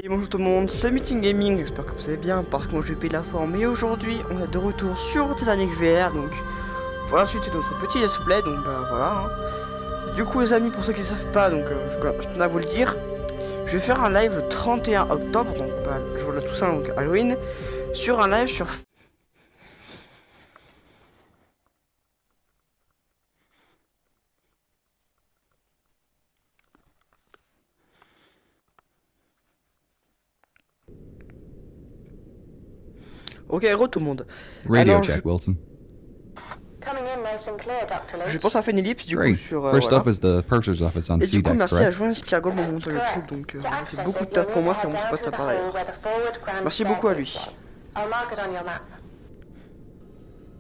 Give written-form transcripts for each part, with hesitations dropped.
Et bonjour tout le monde, c'est Meeting Gaming, j'espère que vous allez bien parce que moi je vais payer la forme. Et aujourd'hui on est de retour sur Titanic VR, donc pour la suite c'est notre petit let's play, donc bah voilà. Du coup les amis, pour ceux qui ne savent pas, donc je tenais à vous le dire, je vais faire un live le 31 octobre, donc bah, le jour de la Toussaint, donc Halloween, sur un live sur... Ok, re tout le monde. Radio Alors check, Wilson. je pense à faire une ellipse du coup Great. sur... First voilà. up is the purser's office on Et du coup C-Deck, merci à correct? Joanne Skiago mon monteur YouTube, donc il fait beaucoup de taf pour moi, c'est vraiment sympa de sa part d'ailleurs. Merci beaucoup à lui.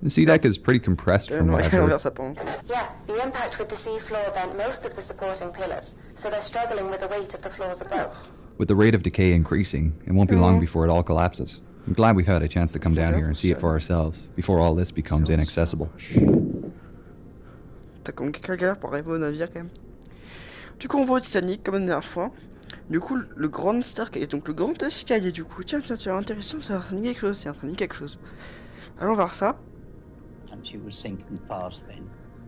The C-Deck is pretty compressed from Non, what I've on heard. verra ça pas encore. Yeah, the impact with the seafloor bent most of the supporting pillars, so they're struggling with the weight of the floors above. With the rate of decay increasing, it won't be long before it all collapses. I'm glad we've had a chance to come down here and see it for ourselves, before all this becomes inaccessible. T'as comme quelqu'un galère pour arriver au navire quand même. Du coup on voit au Titanic comme la dernière fois. Du coup le grand staircase, donc le grand escalier du coup. Tiens, intéressant, ça va quelque chose, c'est un train de quelque chose. Allons voir ça. And she was sinking fast then,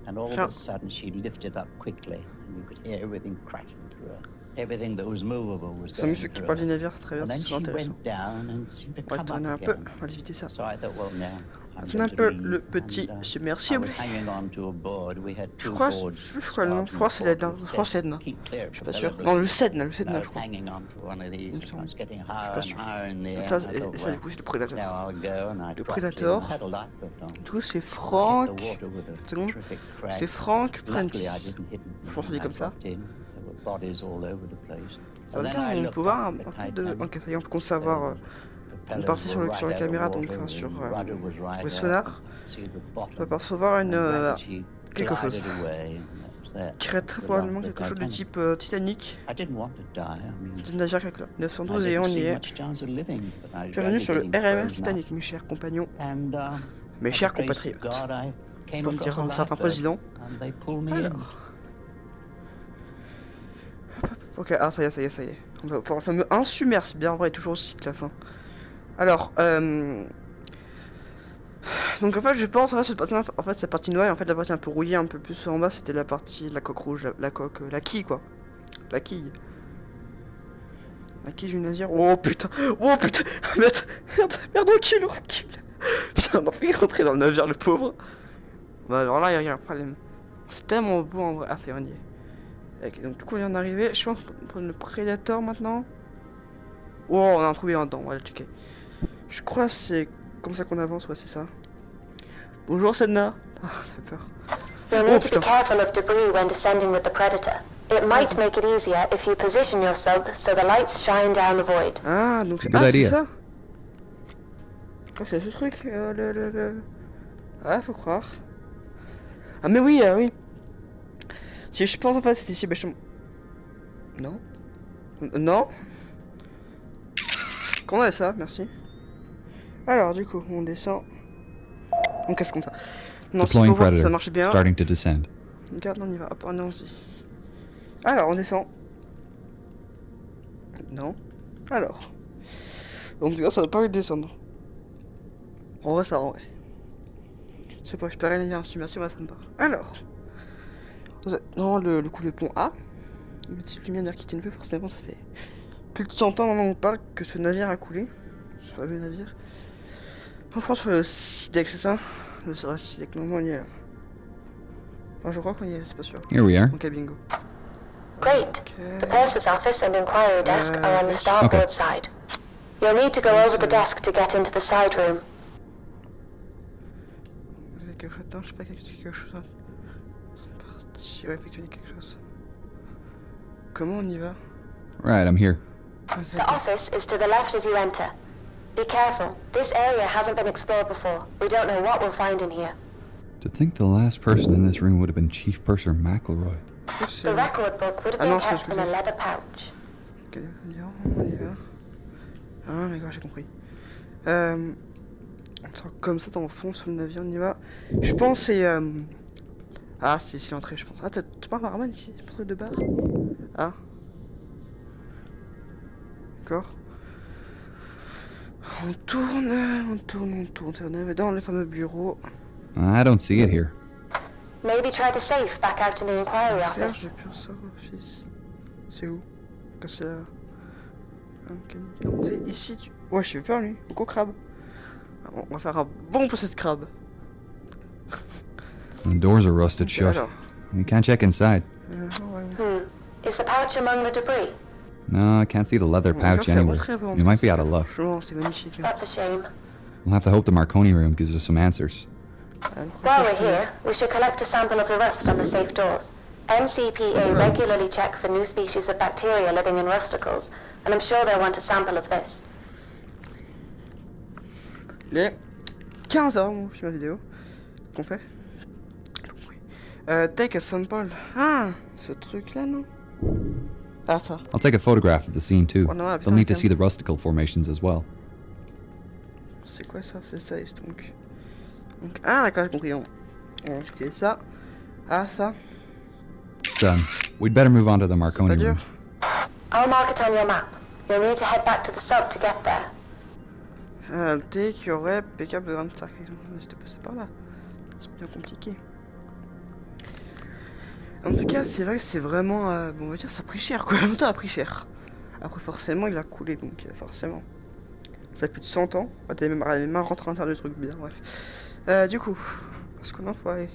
and all of a sudden she lifted up quickly, and you could hear everything cracking through her. Everything that was movable was C'est un going monsieur qui through parle du her. navire, c'est très bien, And then c'est she intéressant. went down and seemed to On va come tourner un up peu, again. on va éviter ça. So I thought, well, now I'm Tourne un going to peu leave, le petit and, I submersible. was hanging on to a board. We had Je two crois, boards. je sais plus quoi le nom, je crois que c'est l'Edna, je crois que c'est Edna. Keep clear Je suis from pas the sûr. level. Non, le Sedna, je And I was crois. hanging on to one of these, Il me and I semble. was getting Je suis higher pas and sûr. higher in the Et air. ça, and I thought, du well, coup c'est le prédateur. now I'll go, and I Le dropped in. prédateur. I had a lifeboat on. Du coup c'est I hit the Franck. water with a Seconde. terrific crash. C'est Franck Luckily, I Prentice. didn't hit him. Je pense qu'on dit I comme ça. dropped in. There were bodies all over the place. Ah, And then tiens, I on looked peut voir up un at the peu de... Titanic. Ok, ça y est, on peut savoir une partie sur, sur la caméra, donc enfin sur le sonar. On peut percevoir une... quelque chose. Qui serait très probablement quelque chose de type Titanic. C'est le navire quelque chose. 912 et on y est. Bienvenue sur le RMS Titanic, mes chers compagnons. Mes chers compatriotes. Pour dire un certain président. Alors. Ok, ah ça y est. On va pour le fameux insubmersible, bien vrai, toujours aussi classe. Hein. Alors, donc en fait je pense cette partie en fait cette partie noire, en fait la partie un peu rouillée, un peu plus en bas, c'était la partie, la coque rouge, la coque, la quille quoi. La quille. La quille du navire. Oh putain, merde, recule. Putain, on a fait rentrer dans le navire le pauvre. Bah alors là, il y a un problème. C'est tellement beau en vrai. Ah, c'est on y est. Ok, donc du coup, on vient d'arriver. Je pense qu'on prend le Predator maintenant. Oh, on a trouvé un dent, on va le checker. Je crois que c'est comme ça qu'on avance, ouais, c'est ça. Bonjour, Sedna. Ah, ça fait peur. You'll need to be careful of debris when descending with the Predator. It might make it easier if you position your sub so the lights shine down the void. Ah, donc Good idea. c'est ça. Oh, c'est ce truc, Ah, faut croire. Ah, mais oui, oui. Si je pense en fait, c'était ici, bah, Non. Non. Comment on a ça, merci. Alors, du coup, on descend. On casse comme ça. Non, c'est pour voir que ça marche bien. Starting to descend. Regarde, on y va. Hop, allons-y. Alors, on descend. Non. Alors. Donc, ça doit pas descendre. En vrai, ça en vrai. C'est pour espérer une insubmersion, ça me part. Alors. Non, le coup, le pont A. Une petite lumière qui tient le feu, forcément, ça fait plus de 100 ans maintenant on parle que ce navire a coulé. Ce fameux navire. En France, le SIDEC, c'est ça? Le SIDEC, normalement, on y est là. Enfin, je crois qu'on y est, c'est pas sûr. Here we are. Ok, bingo. Great. The purser's office and inquiry desk are on the starboard side. You'll need to go over the desk to get into the side room. Quelque chose, non, je sais pas quelque chose. C'est parti, ouais, effectivement, quelque chose. Comment on y va? Right, I'm here. Okay, The office is to the left as you enter. Be careful. This area hasn't been explored before. We don't know what we'll find in here. To think the last person in this room would have been Chief Purser McElroy. The record book would have been kept in a leather pouch. Ok, on y va. Ah, d'accord, j'ai compris. On sort comme ça dans le fond sur le navire, on y va. Je pense c'est Ah, c'est ici l'entrée, je pense. Ah, tu parles Marman ici? C'est pas truc de bar? Ah. D'accord. On tourne. On est dans le fameux bureau. I don't see it here. Maybe try the safe back out in the inquiry Serge, office. j'ai peur ça, fils. C'est où? Là, c'est là. C'est ici. Ouais, je suis peur lui. Au crabe. On va faire un bon procès de crabe. The doors are rusted shut. Alors. We can't check inside. Ouais. Is the pouch among the debris? No, I can't see the leather pouch anywhere. We might be out of luck. Franchement, c'est magnifique. Hein. That's a shame. We'll have to hope the Marconi room gives us some answers. While we're here, we should collect a sample of the rust on the safe doors. NCPA regularly check for new species of bacteria living in rusticles, and I'm sure they'll want a sample of this. Il est 15h, mon film vidéo. Qu'on fait? Take a sample. Ah, ce truc là, non? Ah, ça. I'll take a photograph of the scene too. Oh, non, They'll need to see the rustical formations as well. C'est quoi ça? C'est ça, donc. Ah, d'accord, j'ai compris. On fait ça. Ah, ça. Done. We'd better move on to the Marconi Pas room. dur. I'll mark it on your map. You'll need to head back to the sub to get there. Take your web, backup de 25. J'étais passé par là. C'est bien compliqué. En tout cas, c'est vrai que c'est vraiment. Bon, on va dire, ça a pris cher quoi. Le moteur a pris cher. Après, forcément, il a coulé donc, forcément. Ça fait plus de 100 ans. Ouais, t'avais même les mains rentrées à l'intérieur du truc, bien, bref. Du coup, est-ce qu'on en faut aller?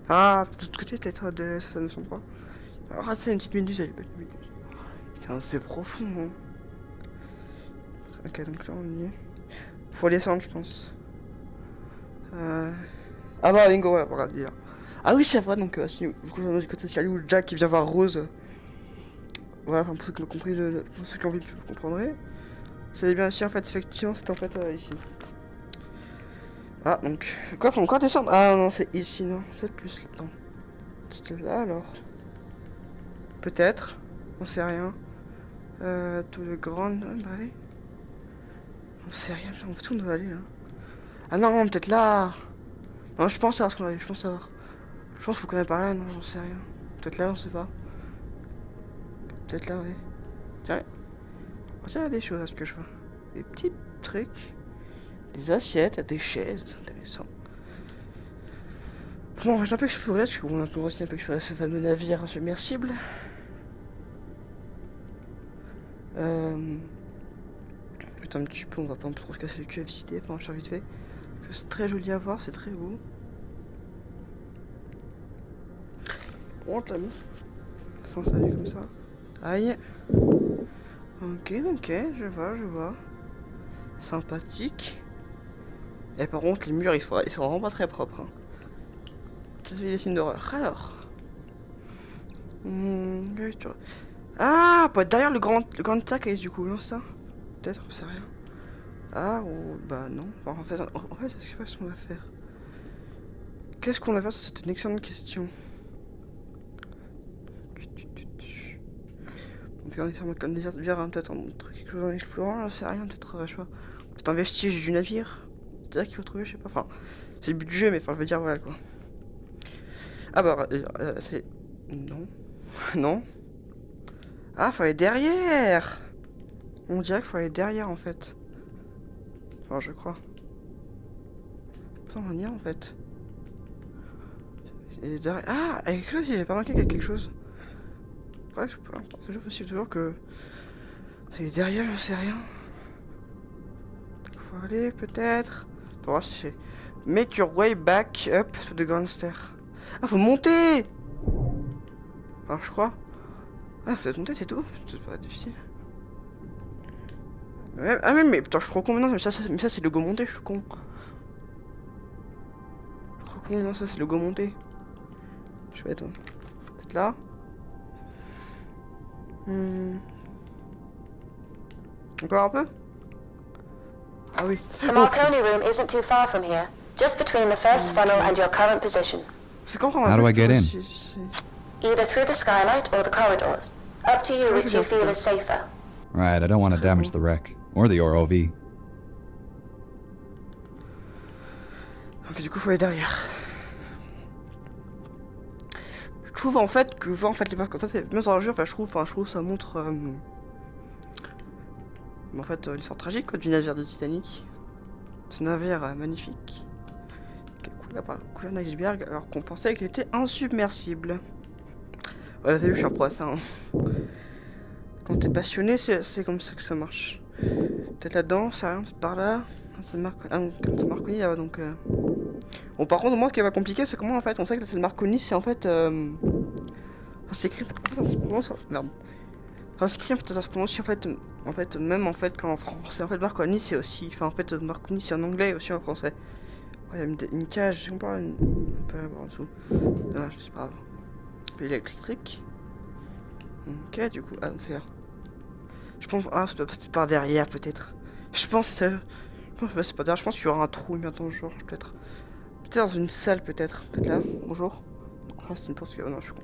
Ah, de l'autre côté, peut-être de 903. Alors, c'est une petite méduse, elle est belle, méduse. Putain, c'est profond, hein. Ok, donc là, on y est. Faut descendre, je pense. Ah bah, bingo, voilà, regarde, il est là. Ah oui, c'est vrai, donc, si, du coup, on est du côté de où Jack qui vient voir Rose. Voilà, enfin, pour ceux qui ont compris, pour ceux qui ont envie, vous comprendrez. C'est bien ici, en fait, effectivement, c'était en fait ici. Ah, donc, quoi, faut encore descendre? Ah non, c'est ici, non, c'est plus là. Non. C'était là, alors. Peut-être, on sait rien. Tout le grand... bah oui. On sait rien, on fait tout, on doit aller, là. Ah non, peut-être là. Non, je pense savoir ce qu'on va aller, je pense savoir. Je pense qu'il faut qu'on aille par là, non, j'en sais rien. Peut-être là, on sait pas. Peut-être là, ouais. Tiens, oh, tiens, il y a des choses à ce que je vois. Des petits trucs. Des assiettes, des chaises, c'est intéressant. Bon, on reste un peu explorer, parce qu'on a un peu explorer ce fameux navire submersible. Peut-être un petit peu, on va pas trop se casser le cul à visiter, enfin, je vite fait. C'est très joli à voir, c'est très beau. On l'a mis. S'installer comme ça. Aïe. Ok, je vois. Sympathique. Et par contre, les murs, ils sont vraiment pas très propres. Hein. Ça fait des signes d'horreur. Alors. Ah, peut être derrière le grand sac, du coup, non, ça? Peut-être, on sait rien. Ah, ou bah non. Enfin, en fait, qu'est-ce qu'on va faire? Qu'est-ce qu'on va faire? C'est une excellente question. On est comme des verres, peut-être un truc, quelque chose en explorant, j'en sais rien, peut-être, je sais pas. C'est un vestige du navire. C'est ça qu'il faut trouver, je sais pas. Enfin, c'est le but du jeu, mais enfin, je veux dire, voilà quoi. Ah bah, c'est. Non. Non. Ah, faut aller derrière! On dirait qu'il faut aller derrière en fait. Enfin, je crois. On y est en fait. Et derrière... Ah! Quelque chose, il avait pas manqué quelque chose. Ouais, je peux. C'est toujours possible, toujours que. Il est derrière, je sais rien. Faut aller peut-être. Pour voir si c'est. Make your way back up to the grand stair. Ah, faut monter! Enfin, je crois. Ah, faut monter, c'est tout. C'est pas difficile. Ah, mais putain, je suis trop con maintenant. Mais ça c'est le logo monté, je suis con. Trop con, non, ça c'est le logo monté. Je vais être. Peut-être là. Encore un peu? Ah oui. The Marconi room isn't too far from here, just between the first funnel and your current position. C'est quand on How do I get in? Either through the skylight or the corridors. Up to you which you feel is safer. Right, I don't want to damage the wreck. Or the ROV. Ok, du coup, faut aller derrière. Je trouve en fait que les marques comme ça, c'est bien dans le jeu. Enfin, je trouve ça montre. en fait, l'histoire tragique quoi, du navire de Titanic. Ce navire magnifique. Qui a coulé un iceberg alors qu'on pensait qu'il était insubmersible. Ouais, vous avez vu, je suis un pro à ça. Hein. Quand t'es passionné, c'est comme ça que ça marche. Peut-être là-dedans, c'est rien, peut-être par là. C'est Marconi là-bas donc. Bon, par contre, moi, ce qui est pas compliqué, c'est comment en fait, on sait que c'est le Marconi, c'est en fait. Ça s'écrit. Ça se prononce. Merde. Ça s'écrit en fait, ça se prononce en fait, même en fait, quand en français, en fait, Marconi, c'est aussi. Enfin, en fait, Marconi, c'est en anglais et aussi en français. Ouais, il y a une cage, on peut voir en dessous. Dommage, c'est pas grave. Puis l'électrique. Ok, du coup, ah, c'est là. Je pense, ah, c'est par derrière peut-être. Je pense que c'est pas derrière, je pense qu'il y aura un trou bientôt, genre, peut-être. Peut-être dans une salle, peut-être. Peut-être là, bonjour. Ah, c'est une porte, non, je suis con.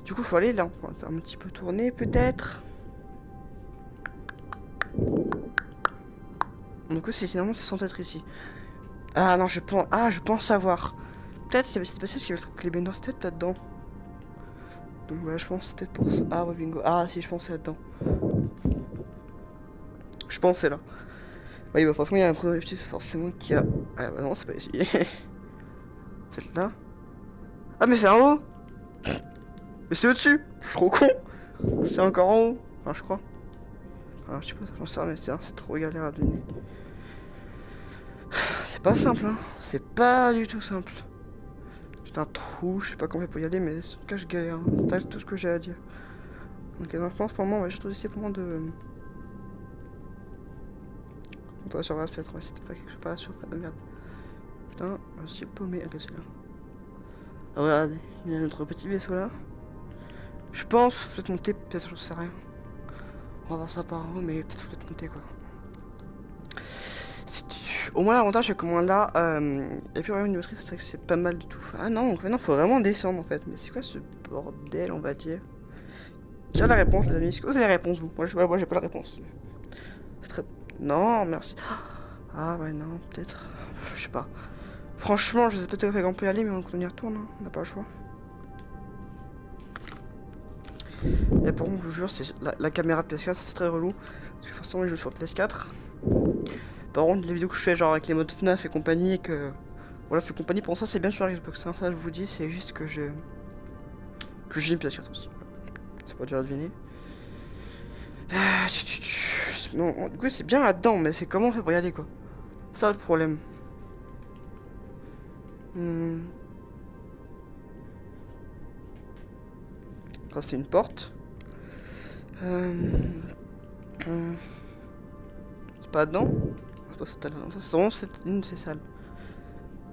Du coup, faut aller là, on va un petit peu tourner, peut-être. Donc, finalement, c'est censé être ici. Ah non, je pense savoir. Peut-être qu'il y avait cette passage qui avait le truc les bénins, c'est peut-être là-dedans. Donc, ouais, je pense que c'est peut-être pour ça. Ah, ouais, bingo. Ah, si, je pense que c'est là-dedans. Je pense que c'est là. Oui, bah forcément, il y a un trou dans c'est forcément qu'il y a... Ah bah non, c'est pas ici. C'est là. Ah, mais c'est en haut. Mais c'est au-dessus. Je suis trop con. C'est encore en haut. Enfin, je crois. Ah, je sais pas, j'en sais rien, mais c'est trop galère à donner. C'est pas simple, hein. C'est pas du tout simple. J'ai un trou, je sais pas comment on fait pour y aller, mais en tout cas, je galère. Hein. C'est tout ce que j'ai à dire. Ok, donc je pense pour moi, on va juste essayer pour moi de... On va sur la peut-être, on va essayer de faire quelque chose par la surface. Ah merde. Putain, je suis paumé. Ok, c'est là. Ah, regardez, il y a notre petit vaisseau là. Je pense, peut-être monter, peut-être, je sais rien. On va voir ça par en haut, mais peut-être monter quoi. Au moins l'avantage c'est qu'au moins là, et puis au niveau c'est vrai que c'est pas mal du tout. Ah non, non, faut vraiment descendre en fait. Mais c'est quoi ce bordel, on va dire? Tiens la réponse les amis, est-ce que vous avez la réponse vous? Moi j'ai pas la réponse. C'est très... Non, merci. Ah ouais non, peut-être. Je sais pas. Franchement, je sais pas peut-être qu'on peut y aller, mais on y retourne, hein. On n'a pas le choix. Et par contre, je vous jure, c'est la caméra PS4, c'est très relou. Parce que forcément, je joue sur PS4. Par contre, les vidéos que je fais, genre avec les modes FNAF et compagnie, et que. Voilà, fait compagnie, pour ça, c'est bien sur la Xbox. Hein, ça, je vous dis, c'est juste que j'ai une PS4 aussi. C'est pas dur à deviner. Non, du coup, c'est bien là-dedans, mais c'est comment on fait pour y aller, quoi. C'est ça le problème. Ça, c'est une porte. C'est pas dedans? C'est pas cette là. Ça, c'est vraiment une de ces salles.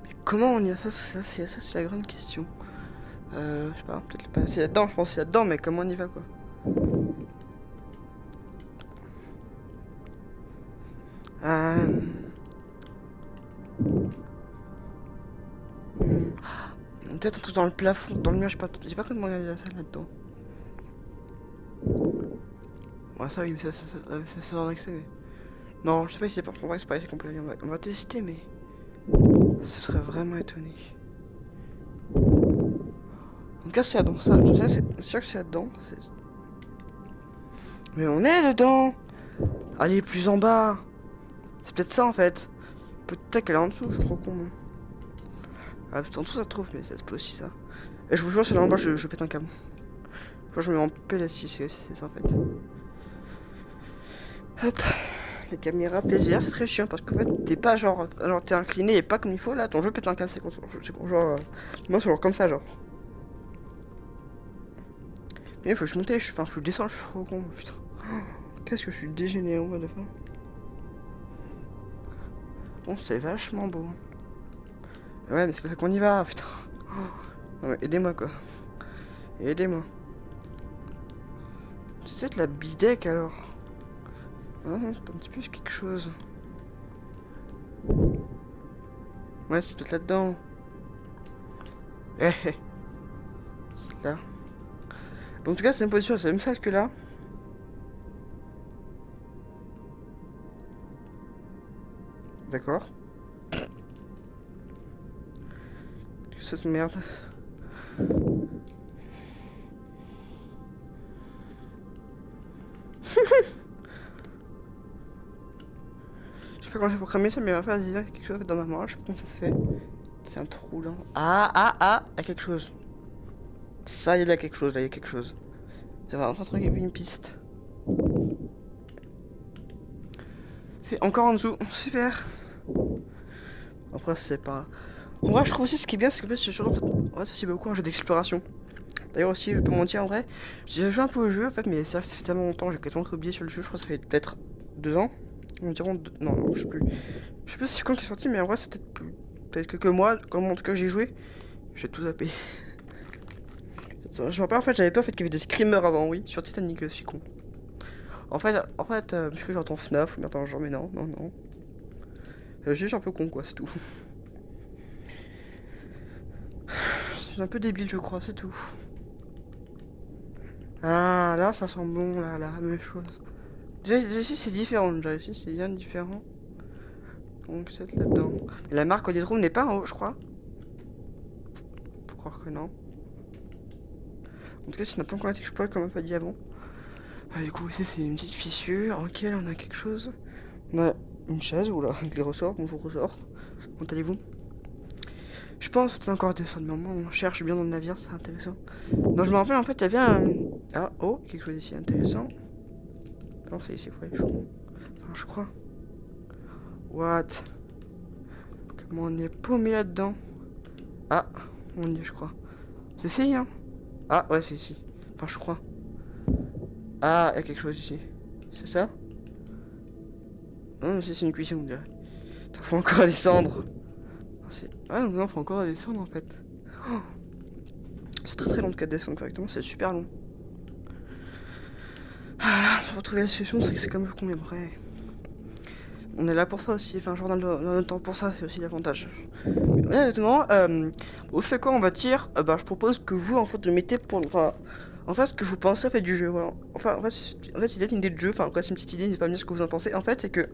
Mais comment on y va? Ça, c'est la grande question. Je sais pas, peut-être pas. C'est là-dedans, je pense que c'est là-dedans, mais comment on y va, quoi? Peut-être un truc dans le plafond, dans le mur, j'ai pas comment regarder la salle là-dedans. Ouais, ça oui, mais c'est dans l'accès, mais... Non, je sais pas si c'est pas... En vrai, c'est pas ici qu'on peut aller, on va tester, mais... Ce serait vraiment étonné. En tout cas, c'est là-dedans, ça, je sais, c'est sûr que c'est là-dedans. Mais on est dedans! Allez, plus en bas! C'est peut-être ça, en fait. Peut-être qu'elle est en dessous, je suis trop con, moi. Ah, en dessous, ça se trouve, mais ça se peut aussi, ça. Et je vous jure, c'est là en bas, je pète un câble. Je me mets en PLS6, c'est ça, en fait. Hop, les caméras PSVR c'est très chiant parce qu'en fait t'es pas genre t'es incliné et pas comme il faut là, ton jeu pète un câble, c'est genre moi c'est genre comme ça genre. Mais il faut que je monte, faut que je descende, je suis trop con putain. Qu'est-ce que je suis dégénéré en mode de fin. Bon c'est vachement beau. Ouais mais c'est pas ça qu'on y va putain. Non mais aidez-moi quoi. Aidez-moi. C'est peut-être la bidec alors. Ah, c'est un petit peu quelque chose. Ouais, c'est peut-être là-dedans. C'est là. Bon, en tout cas, c'est une position, c'est la même salle que là. D'accord. Cette merde. sais pas comment j'ai programmé ça, mais en fait, il y a quelque chose dans ma main, je sais pas comment ça se fait. C'est un trou là. Ah, il y a quelque chose. Ça, il y a quelque chose, là, il y a quelque chose. C'est vraiment un truc, il y avait une piste. C'est encore en dessous, super. Après, c'est pas... En vrai, je trouve aussi ce qui est bien, c'est que je suis en fait... Ouais, ça c'est beaucoup un jeu d'exploration. D'ailleurs aussi, je vais pas mentir en vrai, j'ai joué un peu au jeu en fait, mais ça fait tellement longtemps, j'ai quasiment oublié sur le jeu, je crois que ça fait peut-être 2 ans. Environ 2... Non, je sais plus. Je sais pas si c'est quand qui est sorti, mais en vrai, c'est peut-être quelques mois, comme en tout cas j'ai joué. J'ai tout zappé. Je me rappelle en fait, j'avais peur en fait, qu'il y avait des screamers avant, oui, sur Titanic, je suis con. En fait, je crois que j'entends FNAF, mais attends, genre, mais non. Je suis un peu con quoi, c'est tout. C'est un peu débile, je crois, c'est tout. Ah, là, ça sent bon, là, la même chose. Déjà ici, c'est différent, déjà ici, c'est bien différent. Donc, c'est là-dedans. La marque Odidrome n'est pas en haut, je crois. Faut croire que non. En tout cas, ça n'a pas encore été exploité, comme on m'a pas dit avant. Ah, du coup, ici, c'est une petite fissure. Ok, là, on a quelque chose. On a une chaise, oula, avec les ressorts. Bonjour, ressorts. Comment allez-vous? Je pense que c'est encore descendre, mais au moins on cherche bien dans le navire, c'est intéressant. Donc je me rappelle en fait, il y avait un... Ah, oh, quelque chose ici intéressant. Non, c'est ici, ouais, enfin, je crois. What? Comment on est paumé là-dedans? Ah, on y est, je crois. C'est ici, hein? Ah, ouais, c'est ici. Enfin, je crois. Ah, il y a quelque chose ici. C'est ça? Non, c'est une cuisine, on dirait. Faut encore descendre. Ah non, faut encore descendre en fait. Oh. C'est très long de descendre correctement, c'est super long. Ah là, pour retrouver la solution, c'est que c'est comme le qu'on aimerait. On est là pour ça aussi, enfin, genre dans le temps pour ça, c'est aussi l'avantage. Honnêtement, au fait quoi, on va dire, bah, je propose que vous, en fait, de mettez pour. Enfin, en fait, ce que vous pensez en fait du jeu, voilà. Enfin, en fait, il y a une idée de jeu, enfin, après, c'est une petite idée, n'hésitez pas à me dire ce que vous en pensez. En fait, c'est que.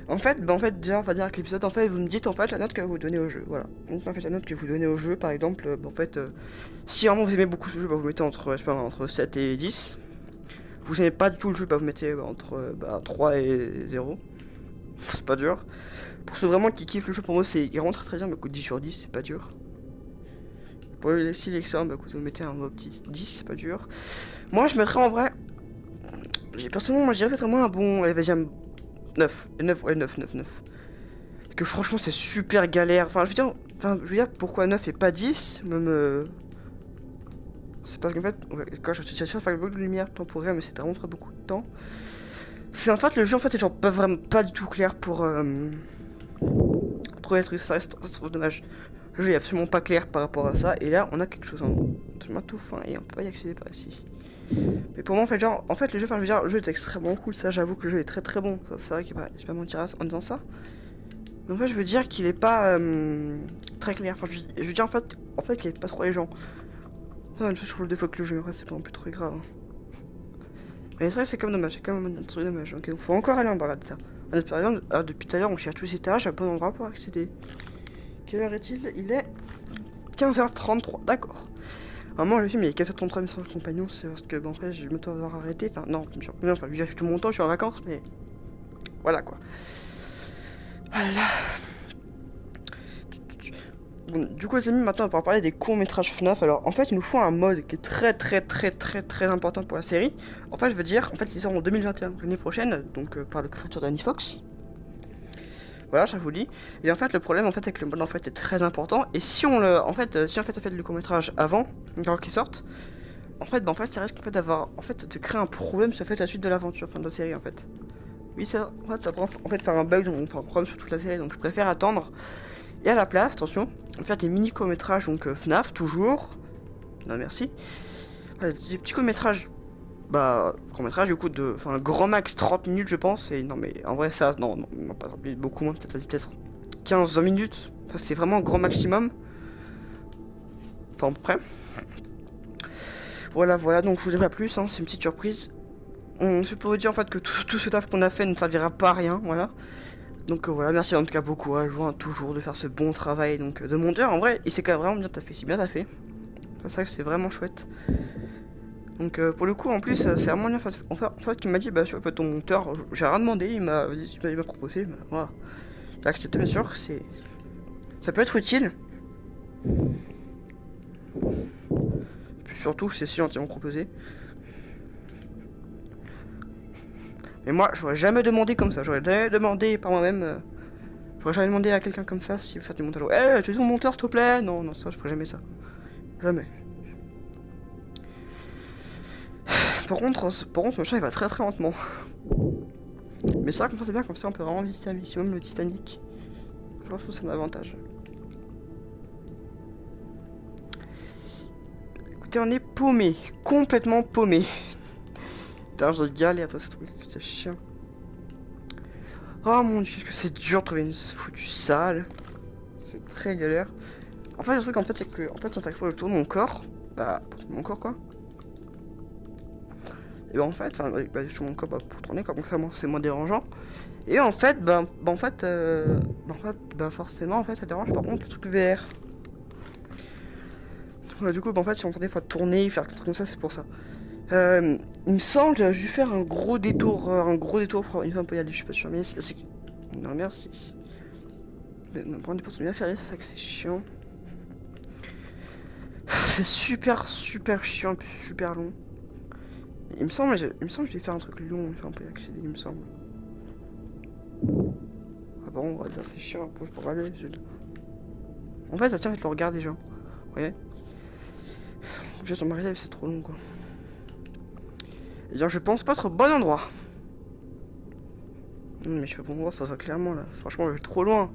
En fait, déjà, on va dire que l'épisode, en fait, vous me dites en fait la note que vous donnez au jeu, voilà. Donc, en fait, la note que vous donnez au jeu, par exemple, en fait, si vraiment vous aimez beaucoup ce jeu, bah, vous mettez entre 7 et 10. Vous aimez pas du tout le jeu, bah, vous mettez entre 3 et 0. C'est pas dur. Pour ceux vraiment qui kiffent le jeu, pour moi, il rentre très bien, mais coûte 10 sur 10, c'est pas dur. Pour les sélections, bah, vous mettez un mot petit 10, c'est pas dur. Moi, je mettrais en vrai. Personnellement, moi, je dirais vraiment un bon. Allez, vas-y, 9. 9, ouais, 9. Parce que franchement, c'est super galère. Enfin, je veux dire, pourquoi 9 et pas 10? Même. C'est parce qu'en fait, quand je suis à faire le bloc de lumière temporaire, mais c'est vraiment très beaucoup de temps. C'est en fait, le jeu, en fait, est genre pas du tout clair pour. Trouver les trucs, ça reste dommage. Le jeu est absolument pas clair par rapport à ça. Et là, on a quelque chose en tout fin et on peut pas y accéder par ici. Mais pour moi, en fait, genre, le jeu, enfin, je veux dire, le jeu est extrêmement cool. Ça, j'avoue que le jeu est très bon. C'est vrai qu'il va pas mentir en disant ça. Mais en fait, je veux dire qu'il est pas très clair. Enfin, je veux dire, en fait, qu'il est pas trop les gens. Enfin, je trouve des fois que le jeu, c'est pas non plus trop grave. Hein. Mais ça, c'est quand même dommage. C'est quand même un truc dommage. Donc, il faut encore aller en bas de ça. Depuis tout à l'heure, on cherche tous ces étages. J'ai un bon endroit pour accéder. Quelle heure est-il? Il est 15h33. D'accord. Normalement, le film il est 15h33, mais sans le compagnon, c'est parce que, bon, après, je me dois avoir arrêté. Enfin, non, je me suis enfin, j'ai fait tout mon temps, je suis en vacances, mais. Voilà quoi. Voilà. Bon, du coup, les amis, maintenant, on va parler des courts-métrages FNAF. Alors, en fait, il nous faut un mode qui est très important pour la série. En fait, je veux dire, il sort en 2021, l'année prochaine, donc par le créateur d'Annie Fox. Voilà, je vous le dis. Et en fait, le problème, c'est que le mode, est très important. Et si on le, on fait le court-métrage avant, qu'il sorte, ça risque d'avoir, de créer un problème sur la suite de l'aventure, de la série, en fait. Oui, ça pourrait faire un bug, donc un problème sur toute la série. Donc, je préfère attendre. Et à la place, attention, faire des mini courts-métrages, donc FNAF, toujours. Non, merci. Des petits courts-métrages, court-métrage du coup de. Enfin, grand max 30 minutes, je pense. Et non, mais en vrai, ça, non, pas beaucoup moins, peut-être 15-20 minutes. Enfin, c'est vraiment grand maximum. Enfin, à peu près. Voilà, donc je vous dis pas plus, hein, c'est une petite surprise. Je peux vous dire en fait que tout ce taf qu'on a fait ne servira pas à rien, voilà. Donc voilà, merci en tout cas beaucoup à Join toujours de faire ce bon travail donc de monteur. En vrai, il s'est quand même vraiment bien taffé, c'est bien taffé. C'est vrai que c'est vraiment chouette. Donc pour le coup en plus c'est vraiment bien en fait il m'a dit bah sur ton monteur, j'ai rien demandé, il m'a proposé, bah, voilà. J'ai accepté bien sûr, ça peut être utile. Puis surtout c'est si gentiment proposé. Mais moi j'aurais jamais demandé comme ça, j'aurais jamais demandé par moi-même, j'aurais jamais demandé à quelqu'un comme ça s'il veut faire du montage. Eh tu es ton monteur s'il te plaît. Non non ça je ferais jamais ça. Jamais. Par contre, ce machin il va très très lentement. Mais c'est vrai comme ça c'est bien, comme ça on peut vraiment visiter un maximum le Titanic. Je pense que c'est un avantage. Écoutez, on est paumé, complètement paumé. Putain, je galère à ce truc, c'est chiant. Oh mon dieu, qu'est-ce que c'est dur de trouver une foutue salle. C'est très galère. En fait, le truc en fait c'est que ça fait le tour de mon corps. Bah, mon corps quoi. Et bah en fait, sur mon corps pour tourner comme ça, c'est moins dérangeant. Et en fait, forcément en fait ça dérange par contre le truc VR. Du coup, en fait, si on entend des fois tourner, faire quelque chose comme ça, c'est pour ça. Il me semble que j'ai dû faire un gros détour pour une fois on peut y aller, je suis pas sûr, mais c'est... Non, merci. Mais prendre des pauses bien fériées, c'est ça que c'est chiant. C'est super chiant, et puis super long. Il me semble que je vais faire un truc long, une fois on peut y accéder, il me semble. Ah bon, ça c'est chiant, je peux regarder. En fait, ça tient avec le regard des gens. Vous voyez? Sur ma réserve, c'est trop long quoi. Et bien, je pense pas être au bon endroit. Mais je suis au bon endroit, ça va clairement là. Franchement, je vais trop loin.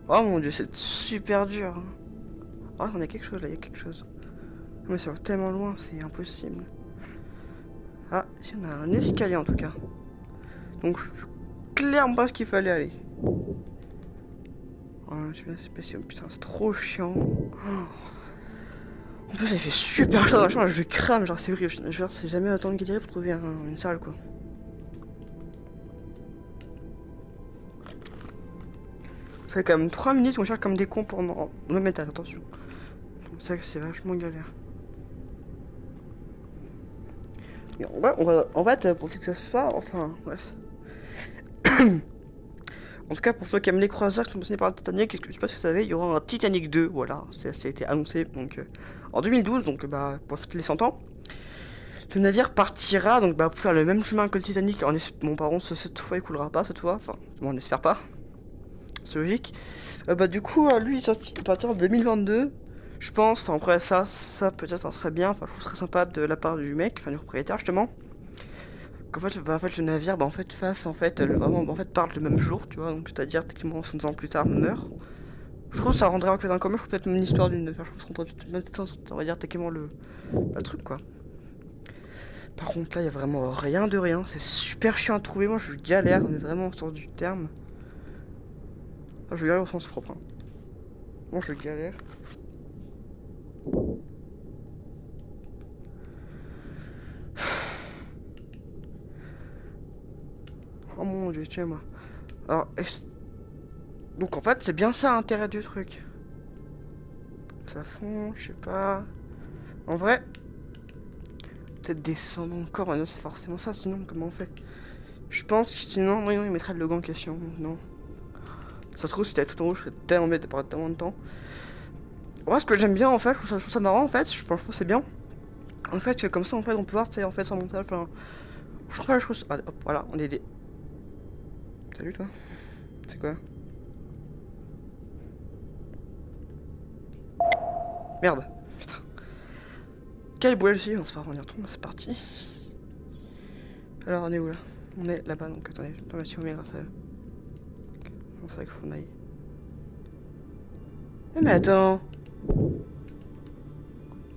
Oh mon dieu, c'est super dur. Ah, il y a quelque chose là, il y a quelque chose. Mais ça va tellement loin, c'est impossible. Ah, ici on a un escalier en tout cas. Donc, je sais clairement pas ce qu'il fallait aller. Oh, je sais pas si... Putain, c'est trop chiant. Oh. En plus, il fait super chaud dans la chambre, je crame, genre c'est horrible. Genre, c'est jamais autant de galérer pour trouver une salle quoi. Ça fait quand même 3 minutes qu'on cherche comme des cons pour me mettre à attention. Donc, ça, c'est vachement galère. Mais en fait, pour que ça se fasse, enfin, bref. En tout cas, pour ceux qui aiment les croisières qui sont passionnés par le Titanic, je sais pas si vous savez, il y aura un Titanic 2, voilà, ça a été annoncé donc en 2012, donc bah pour fêter les 100 ans. Le navire partira donc bah pour faire le même chemin que le Titanic. Bon, par contre, cette fois il coulera pas cette fois, enfin, bon, on n'espère pas, c'est logique. Bah du coup, lui il sortit à partir de 2022, je pense. Enfin après ça peut-être ça serait bien, enfin je trouve ce serait sympa de la part du mec, enfin du propriétaire justement. Qu'en fait, le navire, parte le même jour, tu vois, donc c'est-à-dire techniquement 100 ans plus tard, meurt. Je trouve que ça rendrait en fait un commun, peut-être une histoire d'une affaire, je trouve que on va dire techniquement le truc quoi. Par contre là, il y a vraiment rien de rien, c'est super chiant à trouver, moi je galère, mais vraiment au sens du terme. Ah, je galère au sens propre. Hein. Moi je galère. Oh mon dieu, tiens moi. Alors, donc en fait, c'est bien ça l'intérêt du truc. Ça fond, je sais pas. En vrai, peut-être descendre encore, mais non, c'est forcément ça, sinon comment on fait? Je pense que sinon, non, il mettrait le logo en question, non. Ça se trouve, si t'avais tout en haut, je serais tellement bête de perdre tellement de temps. Ouais, ce que j'aime bien en fait, je trouve ça marrant en fait, je trouve que c'est bien. En fait, comme ça, en fait, on peut voir, tu sais, en fait, sans montage, enfin. Je trouve ça. Ah, hop, voilà, on est des. Salut toi. C'est quoi? Merde. Putain. Quel boulet aussi? On se pas on y retourne, c'est parti. Alors on est où là? On est là-bas donc attendez, je vais si on met grâce à eux. C'est vrai qu'il faut qu'on aille. Eh mais attends.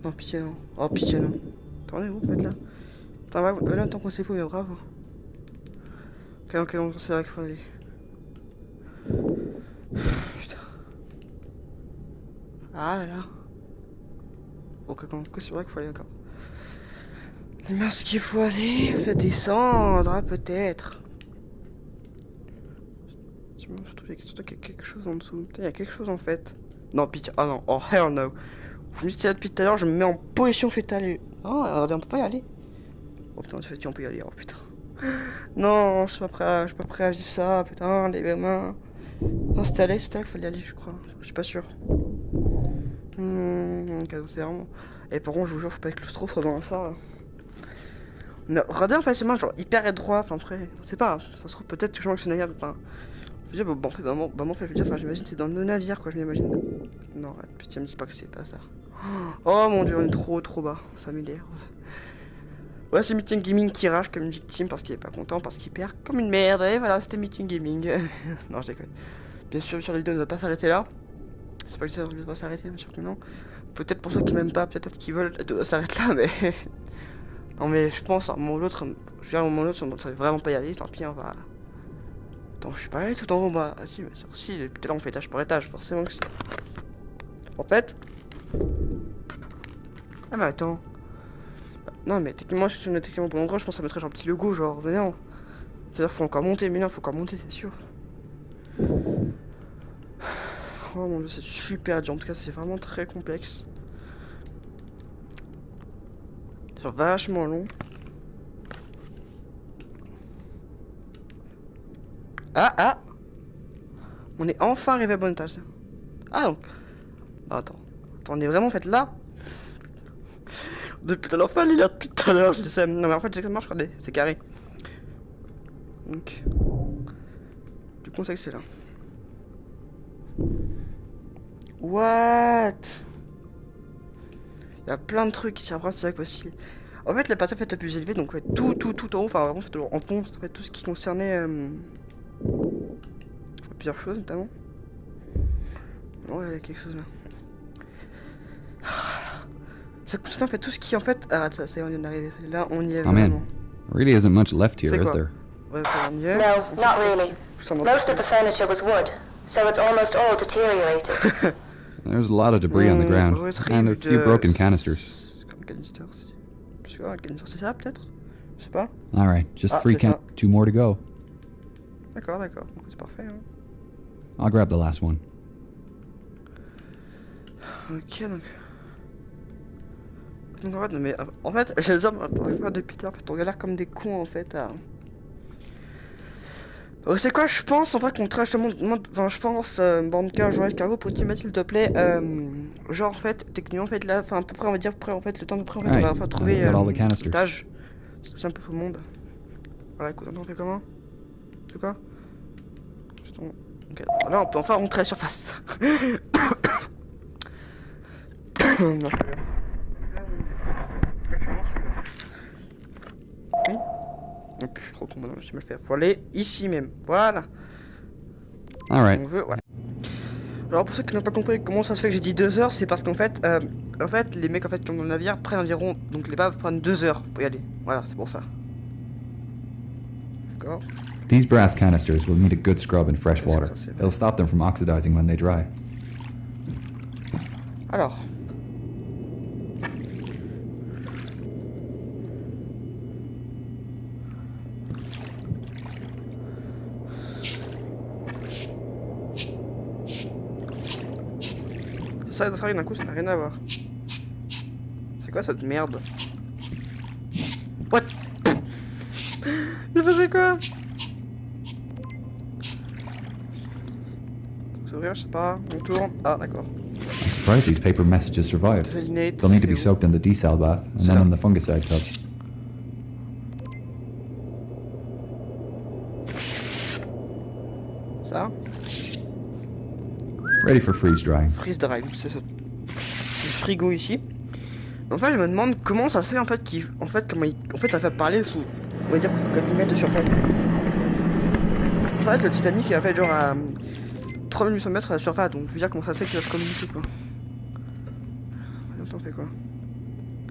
Non pitié non. Oh pitié non. Attendez vous faites là. Attends là tant qu'on s'est fou mais bravo. Ok donc c'est vrai qu'il faut aller. Putain. Ah là là. Ok c'est vrai qu'il faut aller encore. Mais ce qu'il faut aller, faut descendre, peut-être. Surtout qu'il y a quelque chose en dessous. Putain, il y a quelque chose en fait. Non, pitié. Ah non, oh hell no. Je me dis là depuis tout à l'heure, je me mets en position fétale. Oh, regardez, on peut pas y aller. Oh putain, tu on peut y aller, oh putain. Non, je suis pas prêt à vivre ça, putain, les gamins. Non, c'était là qu'il fallait y aller, je crois. Je suis pas sûr. C'est vraiment... Et par contre, je vous jure, je suis pas claustrophobe dans ça. Mais regardez, en fait, c'est moi, genre, hyper étroit, enfin, après, c'est pas, ça se trouve peut-être que je manque ce navire, enfin... Je veux dire, bon, en fait, en fait, je veux dire, enfin, j'imagine c'est dans le navire, quoi, je m'imagine. Non, arrête, putain, me dis pas que c'est pas ça. Oh mon dieu, on est trop bas, ça m'énerve. Ouais, c'est Meeting Gaming qui rage comme une victime parce qu'il est pas content, parce qu'il perd comme une merde, et voilà, c'était Meeting Gaming. Non, je déconne. Bien sûr, la vidéo ne va pas s'arrêter là. C'est pas que ça ne va pas s'arrêter, bien sûr que non. Peut-être pour ceux qui m'aiment pas, peut-être qu'ils veulent, ça s'arrête là, mais... Non mais je pense, à un moment ou l'autre, je veux dire, à un moment ou l'autre, on ne savait vraiment pas y aller, tant pis, on va... Attends, je suis pas allé tout en haut, moi. Ah si, mais si, tout à l'heure on fait étage par étage, forcément que si. En fait... Ah mais attends... Non mais techniquement, si je techniquement pour l'endroit, je pense que ça mettrait genre un petit logo, genre, mais non. C'est-à-dire faut encore monter, mais non, faut encore monter, c'est sûr. Oh mon dieu, c'est super dur, en tout cas, c'est vraiment très complexe. C'est vachement long. Ah! On est enfin arrivé à bon étage. Ah donc... Non, attends, on est vraiment en fait là. Depuis tout à l'heure, fallait là depuis tout à l'heure, je sais. Non mais en fait, c'est que ça marche, regardez, c'est carré. Donc... Du coup, on sait que c'est là. What? Il y a plein de trucs ici, après c'est vrai que aussi. En fait, la partie en fait la plus élevée, donc ouais, tout en haut, enfin vraiment en pont, en fait, tout ce qui concernait plusieurs choses notamment. Ouais, il y a quelque chose là. Ça concerne en fait tout ce qui en fait. Ah, ça y est, on vient d'arriver. Là, on y est. Oh man, there really isn't much left here, is quoi? there? Ouais, on y est. No, not really. Most of the furniture was wood, so it's almost all deteriorated. There's a lot of debris on the ground, and a few broken canisters. Canisters. C'est ça peut-être? Je sais pas. Alright, just two more to go. D'accord. Donc c'est parfait. Hein. I'll grab the last one. Ok, donc en fait, mais en fait, les hommes depuis tout à l'heure, en fait, on galère comme des cons en fait à... C'est quoi, je pense en fait qu'on trache le monde, enfin je pense, Banca, Joël, Cargo, pour tu s'il te plaît, genre en fait, techniquement en fait là, enfin à peu près on va dire, après en fait, le temps de près en fait, on va enfin trouver l'étage, c'est tout simple pour le monde. Voilà, écoute, on fait comment? C'est quoi? Ok, là on peut enfin rentrer à la surface. Non. Oui. Et puis je suis trop con, maintenant je sais mal faire. Faut aller ici même. Voilà. Alright. On veut, ouais. Alors pour ceux qui n'ont pas compris comment ça se fait que j'ai dit 2 heures, c'est parce qu'en fait, les mecs en fait comme dans le navire prennent environ, donc les baves prennent 2 heures pour y aller. Voilà, c'est pour ça. D'accord. These brass canisters will need a good scrub in fresh water. It'll stop them from oxidizing when they dry. Alors. Ça doit faire d'un coup, ça n'a rien à voir. C'est quoi cette merde? What? Il faisait quoi? S'ouvrir, je sais pas, on tourne. Ah d'accord. I'm surprised these paper messages survived. They'll need to be soaked in the desal bath and then in the fungicide tub. Ça? Ready for freeze drying. Freeze drying, c'est ça. Le frigo ici. En fait, je me demande comment ça se fait en fait ça fait parler sous, on va dire 4 mètres de surface. En fait, le Titanic il a fait genre à 3800 mètres de surface, donc je veux dire comment ça se fait qu'il va se communiquer quoi. Attends, on fait quoi?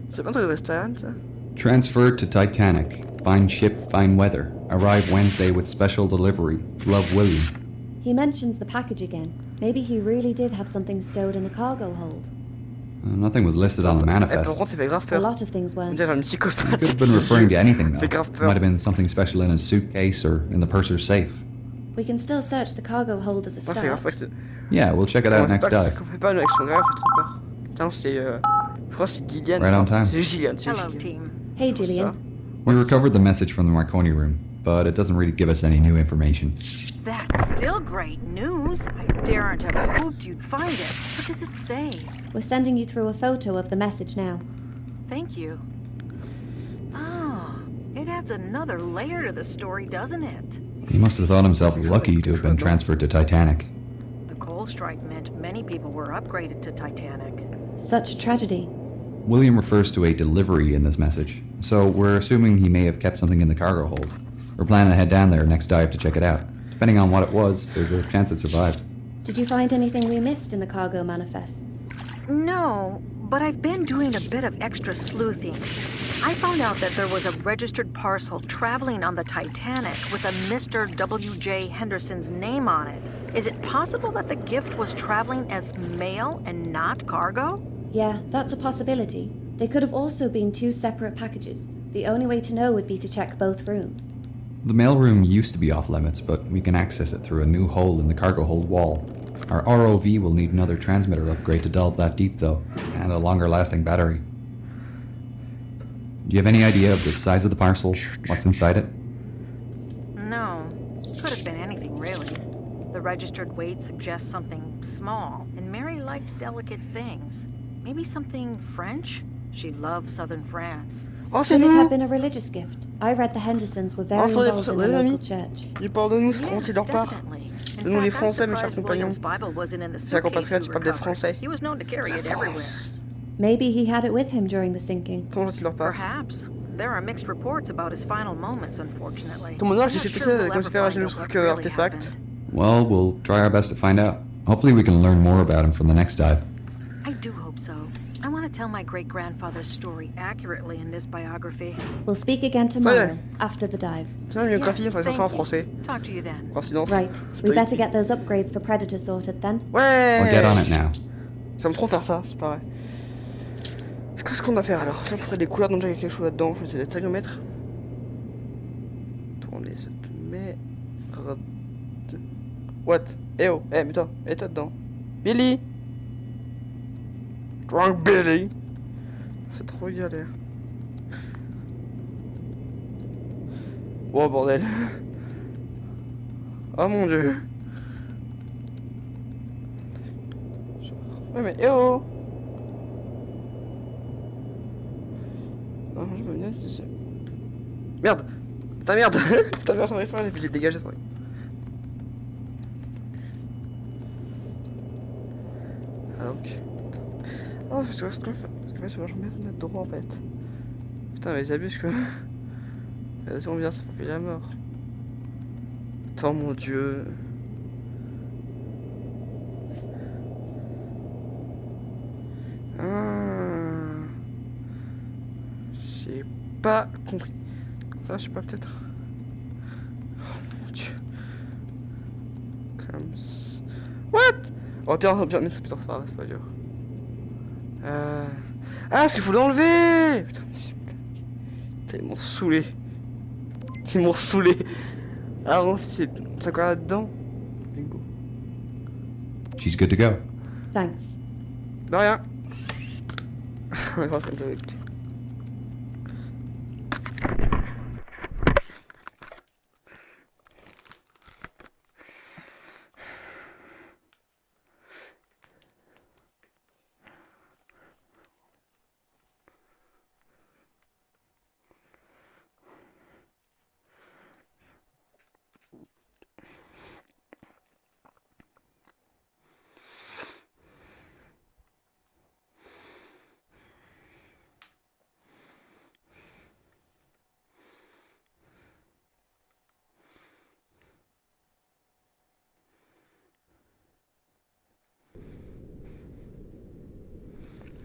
C'est pas un truc de restaurant ça? Transferred to Titanic. Fine ship, fine weather. Arrive Wednesday with special delivery. Love, William. He mentions the package again. Maybe he really did have something stowed in the cargo hold. Nothing was listed on the manifest. Par contre, ça fait grave A peur. lot of things On weren't. dirait un He psychopathe. could have been referring to anything, though. Fait grave It peur. might have been something special in his suitcase or in the purser's safe. We can still search the cargo hold as a Moi, fait grave start. peur. Yeah, we'll check it out next dive. On fait pas une action grave, fait trop peur. Non, c'est... je crois que c'est Gillian. Right on time. C'est Gillian, c'est Hello, Gillian. team. Hey, C'est ça. Gillian. We recovered the message from the Marconi room, but it doesn't really give us any new information. That's still great news. I daren't have hoped you'd find it. What does it say? We're sending you through a photo of the message now. Thank you. Ah, it adds another layer to the story, doesn't it? He must have thought himself lucky to have been transferred to Titanic. The coal strike meant many people were upgraded to Titanic. Such tragedy. William refers to a delivery in this message, so we're assuming he may have kept something in the cargo hold. We're planning to head down there next dive to check it out. Depending on what it was, there's a chance it survived. Did you find anything we missed in the cargo manifests? No, but I've been doing a bit of extra sleuthing. I found out that there was a registered parcel traveling on the Titanic with a Mr. W.J. Henderson's name on it. Is it possible that the gift was traveling as mail and not cargo? Yeah, that's a possibility. They could have also been two separate packages. The only way to know would be to check both rooms. The mailroom used to be off limits, but we can access it through a new hole in the cargo hold wall. Our ROV will need another transmitter upgrade to delve that deep, though, and a longer lasting battery. Do you have any idea of the size of the parcel? What's inside it? No, could have been anything really. The registered weight suggests something small, and Mary liked delicate things. Maybe something French? She loved southern France. Oh, c'est Could it nous! have been a religious gift? I read the Hendersons were very Enfin, les involved Français, in the les local amis. church. Ils parlent de nous, c'est Yes, qu'on leur part. definitely. In De nous les fact, I'm Français, mes chers surprised compagnons. William's Bible wasn't in the Chers compatriotes, suitcase je we parle des recovered. Français. He was known to carry it everywhere. Maybe he had it with him during the sinking. Comment il leur part? Perhaps. There are mixed reports about his final moments, unfortunately. Ton monarque, I'm j'ai not fait sure ça we'll quand ever j'ai fait find le out truc what really artefact. happened. Well, we'll try our best to find out. Hopefully we can learn more about him from the next dive. I do hope so. I want to tell my great-grandfather's story accurately in this biography. We'll speak again tomorrow, after the dive. C'est une biographie, Yes, enfin, ça thank sera en you. français. Talk to you then. Coïncidence. Right, we better get those upgrades for Predator sorted then. Ouais! I'll get on it now. J'aime trop faire ça, c'est pareil. Qu'est-ce qu'on doit faire alors? Ça pourrait des couleurs, donc il y a quelque chose là-dedans. Je vais essayer d'être tourner cette merde. What? Eh oh, eh, mais toi, et toi dedans. Billy! Drunk Billy! C'est trop galère. Oh bordel! Oh mon dieu! Ouais mais eh oh! Oh, je me viens ici. Merde! Putain merde! Putain merde, j'en ai fait et puis j'ai dégagé ce truc. Ah donc. Oh, parce que c'est vachement bien de mettre droit en fait. Putain, mais ils abusent quoi. Si on vient, ça fait la mort. Oh mon dieu. Ah. J'ai pas compris. Ça, je sais pas, peut-être. Oh mon dieu. Comme ça. What? Oh, pire, mais c'est putain, c'est pas dur. Ah, parce qu'il faut l'enlever! Putain, mais putain, ils m'ont saoulé. Ils m'ont saoulé. Ah non, c'est encore là-dedans. Bingo. She's good to go. Thanks. De rien. On va faire avec.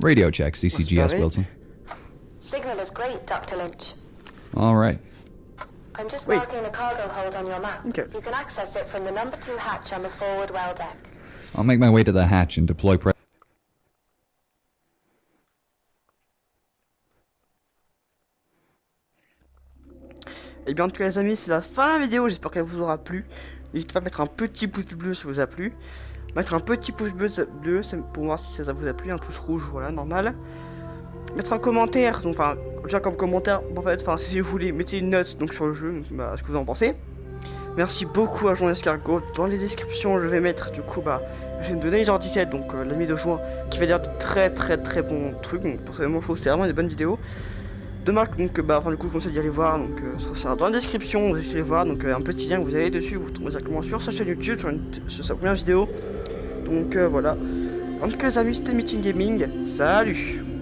Radio check, CCGS Sorry? Wilson. Signal is great, Dr. Lynch. All right. I'm just Wait. marking the cargo hold on your map. Okay. You can access it from the number 2 hatch on the forward well deck. I'll make my way to the hatch and deploy Et bien en tout cas les amis, c'est la fin de la vidéo, j'espère qu'elle vous aura plu. N'hésitez pas à mettre un petit pouce bleu si ça vous a plu. Mettre un petit pouce bleu pour voir si ça vous a plu, un pouce rouge, voilà, normal. Mettre un commentaire, donc enfin, déjà comme commentaire, en fait, enfin, si vous voulez, mettez une note donc sur le jeu, donc, bah, ce que vous en pensez. Merci beaucoup à Jean Escargot. Dans les descriptions, je vais mettre du coup, bah, je vais me donner genre 17, donc l'ami de juin, qui va dire de très bons trucs. Donc, personnellement, je trouve que c'est vraiment des bonnes vidéos. De marque, donc, bah, enfin, du coup, je conseille d'y aller voir. Donc, ça sera dans la description, vous allez voir. Donc, un petit lien que vous allez dessus, vous tombez directement sur sa chaîne YouTube, sur sa première vidéo. Donc, voilà. En tout cas, les amis, c'était Meeting Gaming. Salut!